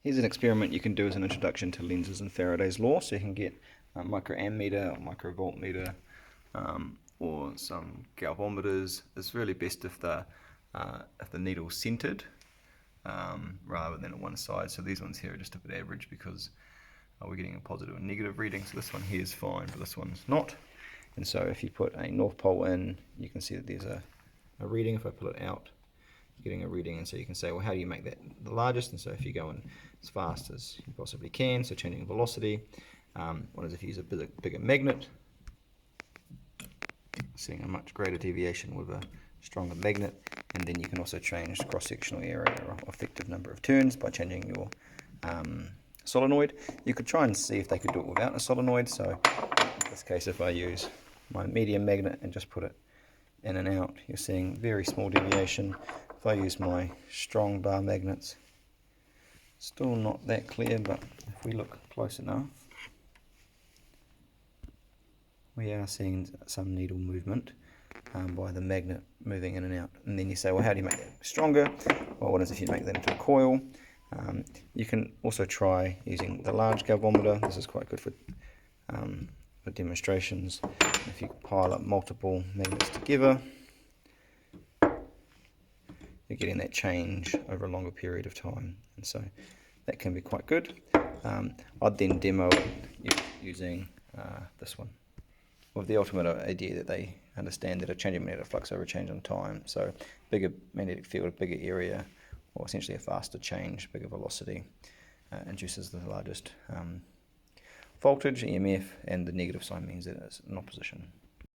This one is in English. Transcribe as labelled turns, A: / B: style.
A: Here's an experiment you can do as an introduction to Lenz's and Faraday's law. So you can get a microammeter or microvoltmeter or some galvanometers. It's really best if the needle's centered rather than at one side. So these ones here are just a bit average because we're getting a positive and negative reading. So this one here is fine, but this one's not. And so if you put a north pole in, you can see that there's a reading. If I pull it out, you're getting a reading. And so you can say, well, how do you make that the largest? And so if you go in as fast as you possibly can, so changing velocity. What is if you use a bigger magnet? Seeing a much greater deviation with a stronger magnet. And then you can also change the cross-sectional area or effective number of turns by changing your solenoid. You could try and see if they could do it without a solenoid. So in this case, if I use my medium magnet and just put it in and out, you're seeing very small deviation. If I use my strong bar magnets, still not that clear, but if we look close enough, we are seeing some needle movement by the magnet moving in and out. And then you say, well, how do you make that stronger? Well, what is if you make that into a coil? You can also try using the large galvanometer. This is quite good for demonstrations. If you pile up multiple magnets together, you're getting that change over a longer period of time, and so that can be quite good. I'd then demo it using this one, with the ultimate idea that they understand that a changing magnetic flux over a change on time. So bigger magnetic field, bigger area, or essentially a faster change, bigger velocity, induces the largest voltage, EMF, and the negative sign means that it's in opposition.